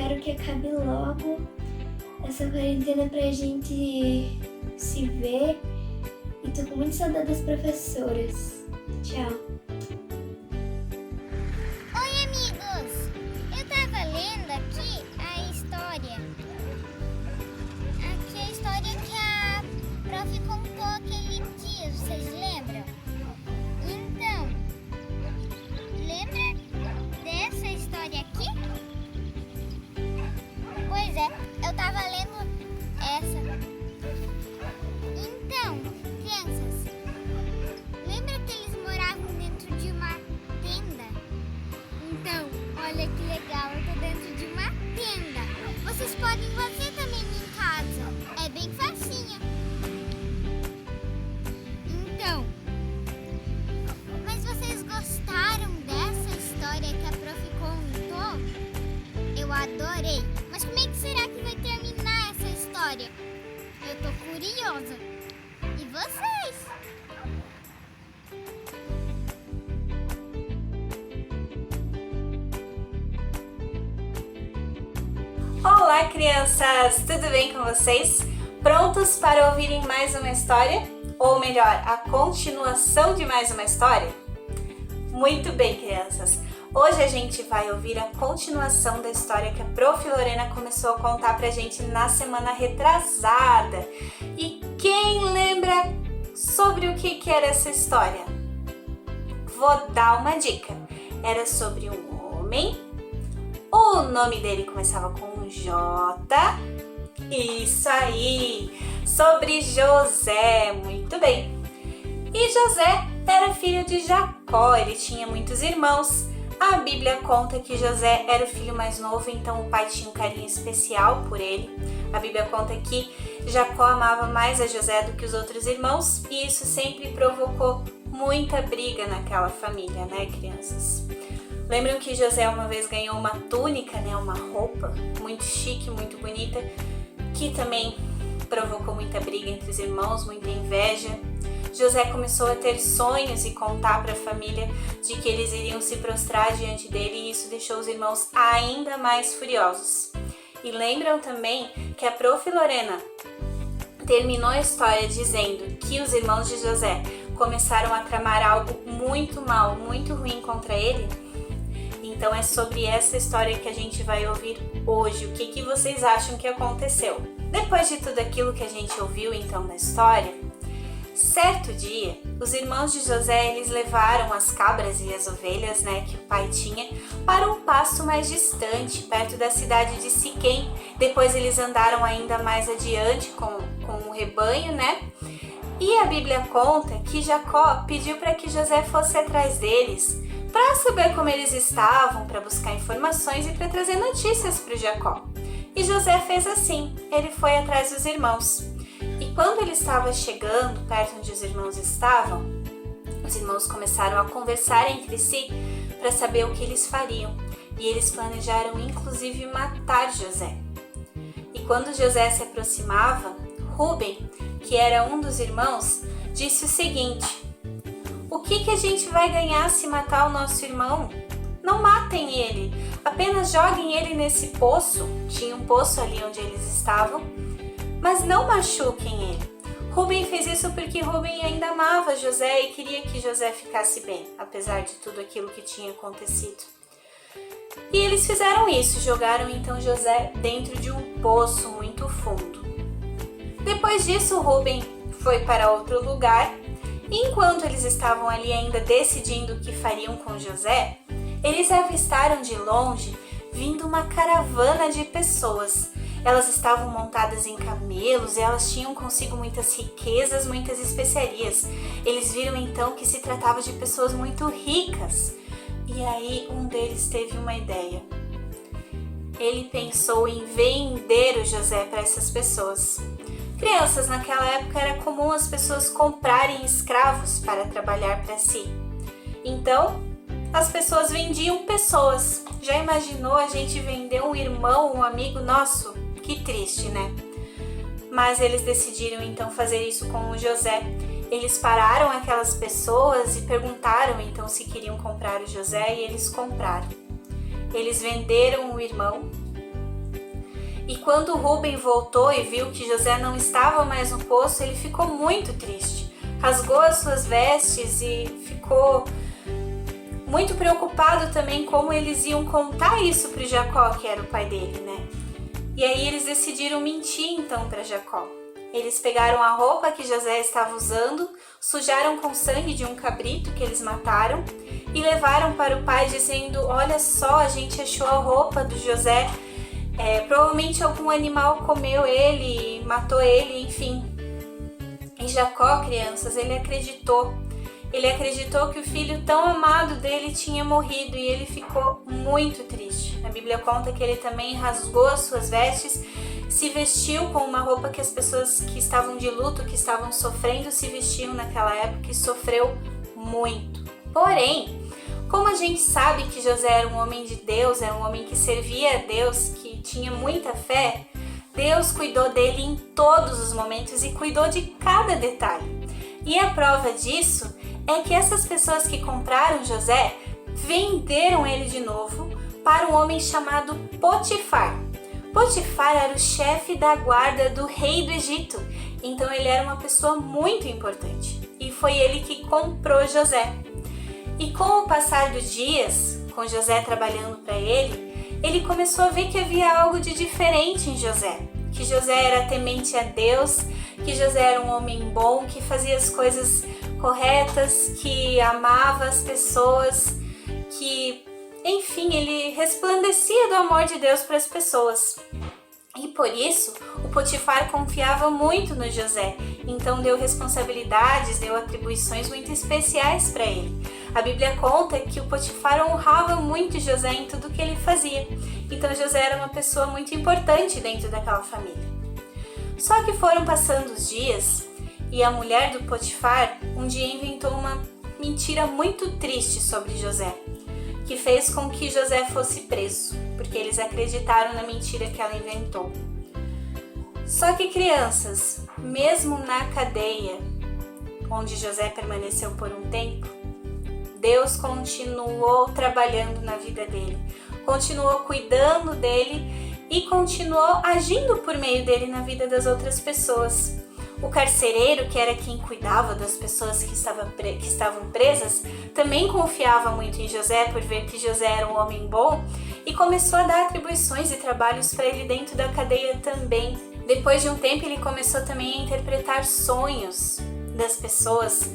espero que acabe logo essa quarentena pra gente se ver. E tô com muita saudade das professoras. Tchau. Oi, amigos! Eu tava lendo aqui a história. Aqui é a história que a prof contou aquele dia, vocês lembram? Então, lembra dessa história aqui? Pois é, eu tava lendo essa. Então, crianças, lembra que eles moravam dentro de uma tenda? Então, olha que legal, eu tô dentro de uma tenda. Vocês podem fazer também em casa, é bem facinho. Então, mas vocês gostaram dessa história que a prof contou? Eu adorei. Mas como é que será que vai terminar essa história? Eu tô curiosa. E vocês? Olá, crianças! Tudo bem com vocês? Prontos para ouvirem mais uma história? Ou melhor, a continuação de mais uma história? Muito bem, crianças! Hoje a gente vai ouvir a continuação da história que a Prof. Lorena começou a contar pra gente na semana retrasada. E quem lembra sobre o que era essa história? Vou dar uma dica. Era sobre um homem, o nome dele começava com um J. Isso aí! Sobre José, muito bem. E José era filho de Jacó, ele tinha muitos irmãos. A Bíblia conta que José era o filho mais novo, então o pai tinha um carinho especial por ele. A Bíblia conta que Jacó amava mais a José do que os outros irmãos e isso sempre provocou muita briga naquela família, né, crianças? Lembram que José uma vez ganhou uma túnica, né, uma roupa muito chique, muito bonita, que também provocou muita briga entre os irmãos, muita inveja. José começou a ter sonhos e contar para a família de que eles iriam se prostrar diante dele e isso deixou os irmãos ainda mais furiosos. E lembram também que a Prof. Lorena terminou a história dizendo que os irmãos de José começaram a tramar algo muito mal, muito ruim contra ele? Então é sobre essa história que a gente vai ouvir hoje. O que vocês acham que aconteceu? Depois de tudo aquilo que a gente ouviu então na história, certo dia, os irmãos de José, eles levaram as cabras e as ovelhas, né, que o pai tinha, para um pasto mais distante, perto da cidade de Siquém. Depois eles andaram ainda mais adiante com o rebanho, né? E a Bíblia conta que Jacó pediu para que José fosse atrás deles, para saber como eles estavam, para buscar informações e para trazer notícias para o Jacó. E José fez assim, ele foi atrás dos irmãos. E quando ele estava chegando perto onde os irmãos estavam, os irmãos começaram a conversar entre si para saber o que eles fariam. E eles planejaram inclusive matar José. E quando José se aproximava, Rúben, que era um dos irmãos, disse o seguinte: "O que a gente vai ganhar se matar o nosso irmão? Não matem ele, apenas joguem ele nesse poço." Tinha um poço ali onde eles estavam. "Mas não machuquem ele." Rúben fez isso porque Rúben ainda amava José e queria que José ficasse bem, apesar de tudo aquilo que tinha acontecido. E eles fizeram isso, jogaram então José dentro de um poço muito fundo. Depois disso, Rúben foi para outro lugar e enquanto eles estavam ali ainda decidindo o que fariam com José, eles avistaram de longe vindo uma caravana de pessoas. Elas estavam montadas em camelos e elas tinham consigo muitas riquezas, muitas especiarias. Eles viram então que se tratava de pessoas muito ricas. E aí um deles teve uma ideia. Ele pensou em vender o José para essas pessoas. Crianças, naquela época era comum as pessoas comprarem escravos para trabalhar para si. Então, as pessoas vendiam pessoas. Já imaginou a gente vender um irmão, um amigo nosso? Que triste, né? Mas eles decidiram então fazer isso com o José. Eles pararam aquelas pessoas e perguntaram então se queriam comprar o José e eles compraram. Eles venderam o irmão E quando Rúben voltou e viu que José não estava mais no poço, ele ficou muito triste. Rasgou as suas vestes e ficou muito preocupado também como eles iam contar isso para Jacó, que era o pai dele, né? E aí eles decidiram mentir então para Jacó. Eles pegaram a roupa que José estava usando, sujaram com sangue de um cabrito que eles mataram e levaram para o pai dizendo: olha só, a gente achou a roupa do José, provavelmente algum animal comeu ele e matou ele, enfim. E Jacó, crianças, ele acreditou que o filho tão amado dele tinha morrido e ele ficou muito triste. A Bíblia conta que ele também rasgou as suas vestes, se vestiu com uma roupa que as pessoas que estavam de luto, que estavam sofrendo, se vestiam naquela época e sofreu muito. Porém, como a gente sabe que José era um homem de Deus, era um homem que servia a Deus, que tinha muita fé, Deus cuidou dele em todos os momentos e cuidou de cada detalhe. E a prova disso é que essas pessoas que compraram José venderam ele de novo para um homem chamado Potifar. Potifar era o chefe da guarda do rei do Egito, então ele era uma pessoa muito importante e foi ele que comprou José. E com o passar dos dias, com José trabalhando para ele começou a ver que havia algo de diferente em José, que José era temente a Deus, que José era um homem bom, que fazia as coisas corretas, que amava as pessoas, que, enfim, ele resplandecia do amor de Deus para as pessoas. E por isso, o Potifar confiava muito no José, então deu responsabilidades, deu atribuições muito especiais para ele. A Bíblia conta que o Potifar honrava muito José em tudo que ele fazia, então José era uma pessoa muito importante dentro daquela família. Só que foram passando os dias e a mulher do Potifar um dia inventou uma mentira muito triste sobre José, que fez com que José fosse preso, porque eles acreditaram na mentira que ela inventou. Só que, crianças, mesmo na cadeia, onde José permaneceu por um tempo, Deus continuou trabalhando na vida dele, continuou cuidando dele e continuou agindo por meio dele na vida das outras pessoas. O carcereiro, que era quem cuidava das pessoas que estavam presas, também confiava muito em José por ver que José era um homem bom e começou a dar atribuições e trabalhos para ele dentro da cadeia também. Depois de um tempo, ele começou também a interpretar sonhos das pessoas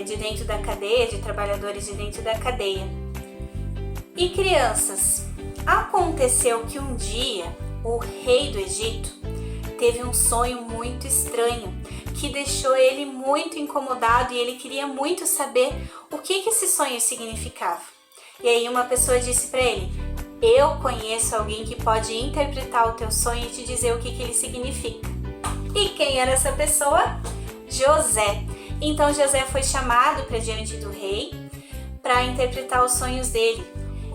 de dentro da cadeia, de trabalhadores de dentro da cadeia. E crianças, aconteceu que um dia o rei do Egito teve um sonho muito estranho que deixou ele muito incomodado e ele queria muito saber o que esse sonho significava. E aí uma pessoa disse para ele: eu conheço alguém que pode interpretar o teu sonho e te dizer o que ele significa. E quem era essa pessoa? José. Então José foi chamado para diante do rei para interpretar os sonhos dele.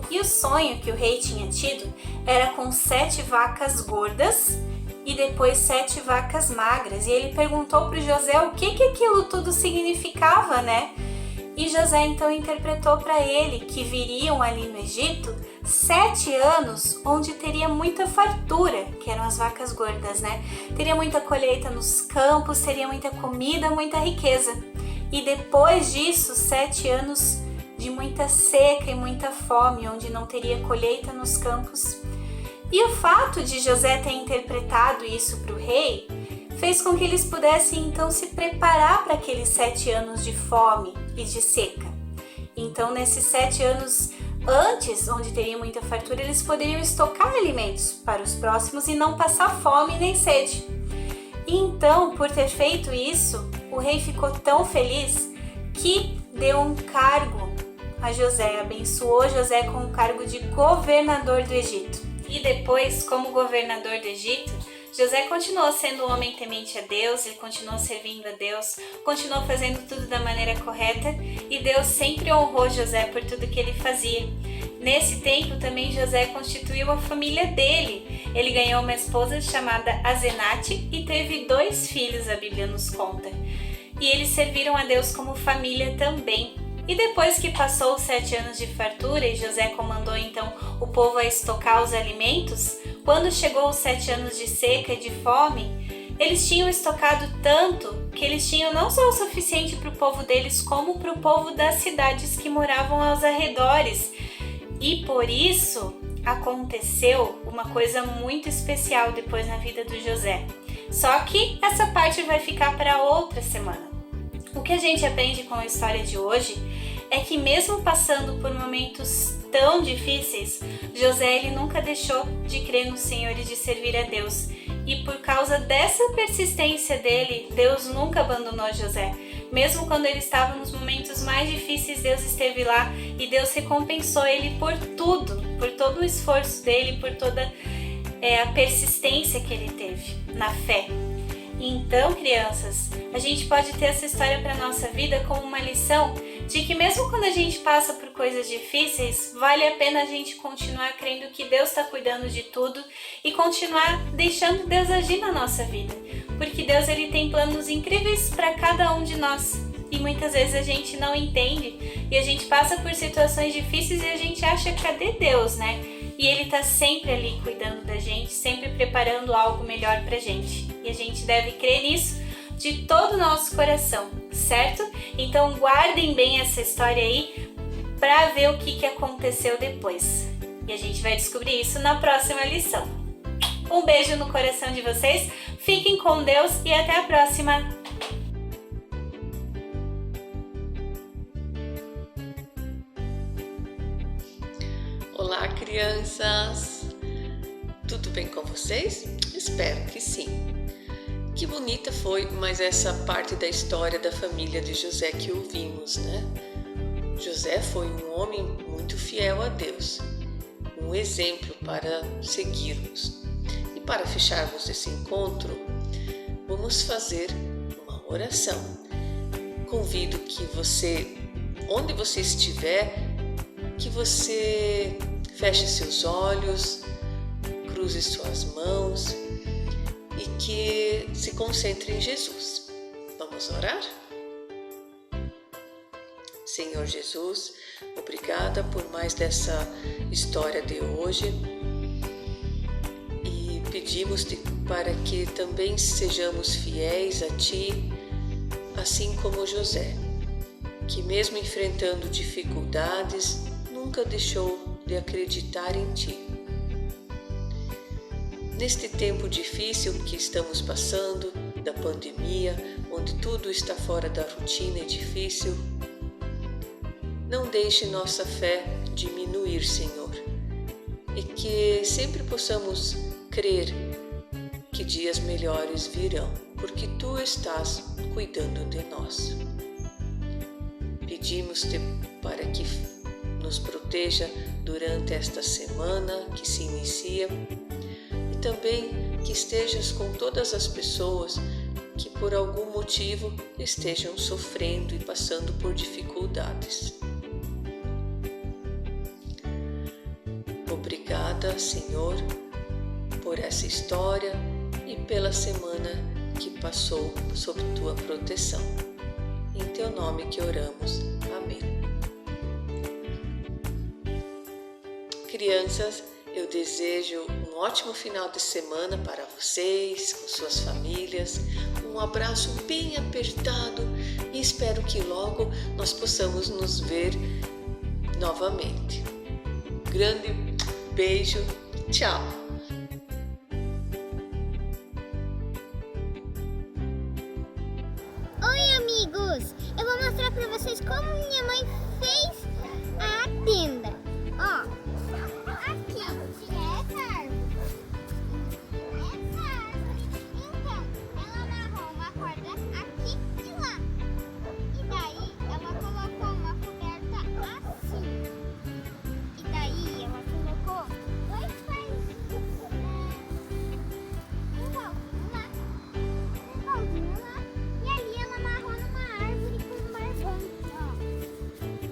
E o sonho que o rei tinha tido era com 7 vacas gordas e depois 7 vacas magras. E ele perguntou para José o que aquilo tudo significava, né? E José então interpretou para ele que viriam ali no Egito 7 anos onde teria muita fartura, que eram as vacas gordas, né? Teria muita colheita nos campos, teria muita comida, muita riqueza. E depois disso, 7 anos de muita seca e muita fome, onde não teria colheita nos campos. E o fato de José ter interpretado isso para o rei fez com que eles pudessem então se preparar para aqueles 7 anos de fome e de seca. Então, nesses 7 anos antes, onde teria muita fartura, eles poderiam estocar alimentos para os próximos e não passar fome nem sede. E então, por ter feito isso, o rei ficou tão feliz que deu um cargo a José, abençoou José com o cargo de governador do Egito. E depois, como governador do Egito, José continuou sendo um homem temente a Deus, ele continuou servindo a Deus, continuou fazendo tudo da maneira correta e Deus sempre honrou José por tudo que ele fazia. Nesse tempo também José constituiu a família dele. Ele ganhou uma esposa chamada Asenate e teve 2 filhos, a Bíblia nos conta. E eles serviram a Deus como família também. E depois que passou os 7 anos de fartura e José comandou então o povo a estocar os alimentos, quando chegou os 7 anos de seca e de fome, eles tinham estocado tanto que eles tinham não só o suficiente para o povo deles, como para o povo das cidades que moravam aos arredores. E por isso aconteceu uma coisa muito especial depois na vida do José. Só que essa parte vai ficar para outra semana. O que a gente aprende com a história de hoje é que mesmo passando por momentos tão difíceis, José ele nunca deixou de crer no Senhor e de servir a Deus. E por causa dessa persistência dele, Deus nunca abandonou José. Mesmo quando ele estava nos momentos mais difíceis, Deus esteve lá e Deus recompensou ele por tudo, por todo o esforço dele, por toda a persistência que ele teve na fé. Então, crianças, a gente pode ter essa história para a nossa vida como uma lição de que mesmo quando a gente passa por coisas difíceis, vale a pena a gente continuar crendo que Deus está cuidando de tudo e continuar deixando Deus agir na nossa vida. Porque Deus ele tem planos incríveis para cada um de nós. E muitas vezes a gente não entende e a gente passa por situações difíceis e a gente acha, cadê Deus, né? E Ele está sempre ali cuidando da gente, sempre preparando algo melhor pra gente. E a gente deve crer nisso de todo o nosso coração, certo? Então guardem bem essa história aí para ver o que aconteceu depois. E a gente vai descobrir isso na próxima lição. Um beijo no coração de vocês, fiquem com Deus e até a próxima! Olá, crianças! Tudo bem com vocês? Espero que sim. Que bonita foi mais essa parte da história da família de José que ouvimos, né? José foi um homem muito fiel a Deus, um exemplo para seguirmos. E para fecharmos esse encontro, vamos fazer uma oração. Convido que você, onde você estiver, que você feche seus olhos, cruze suas mãos e que se concentre em Jesus. Vamos orar? Senhor Jesus, obrigada por mais dessa história de hoje e pedimos-te para que também sejamos fiéis a Ti, assim como José, que mesmo enfrentando dificuldades, nunca deixou de acreditar em Ti. Neste tempo difícil que estamos passando, da pandemia, onde tudo está fora da rotina e difícil, não deixe nossa fé diminuir, Senhor, e que sempre possamos crer que dias melhores virão, porque Tu estás cuidando de nós. Pedimos-te para que nos proteja durante esta semana que se inicia e também que estejas com todas as pessoas que por algum motivo estejam sofrendo e passando por dificuldades. Obrigada, Senhor, por essa história e pela semana que passou sob Tua proteção. Em Teu nome que oramos. Amém. Crianças, eu desejo um ótimo final de semana para vocês, com suas famílias, um abraço bem apertado e espero que logo nós possamos nos ver novamente. Grande beijo, tchau! Oi, amigos! Eu vou mostrar pra vocês como minha mãe fez a tenda. Ó, aqui, essa árvore. Então, ela amarrou uma corda aqui e lá. E daí, ela colocou uma coberta assim. E daí, ela colocou dois paizinhos. Um baldinho lá. Um baldinho lá. E ali ela amarrou numa árvore com um barbante, ó.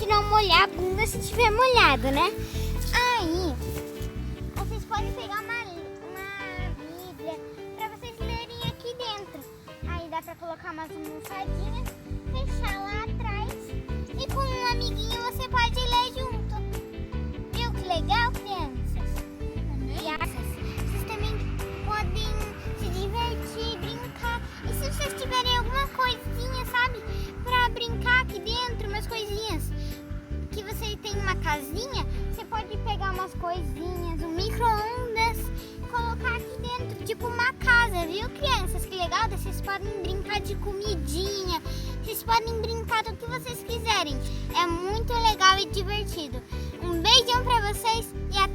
não molhar a bunda se tiver molhado, né? Aí, vocês podem pegar uma Bíblia pra vocês lerem aqui dentro. Aí dá pra colocar umas almofadinhas, fechar lá atrás e com um amiguinho você pode ler junto. Viu que legal, crianças? Vocês também podem se divertir, brincar. E se vocês tiverem alguma coisinha, sabe, pra brincar aqui dentro, umas coisinhas, que você tem uma casinha, você pode pegar umas coisinhas, um micro-ondas, colocar aqui dentro, tipo uma casa, viu, crianças? Que legal, vocês podem brincar de comidinha, vocês podem brincar do que vocês quiserem. É muito legal e divertido. Um beijão pra vocês e até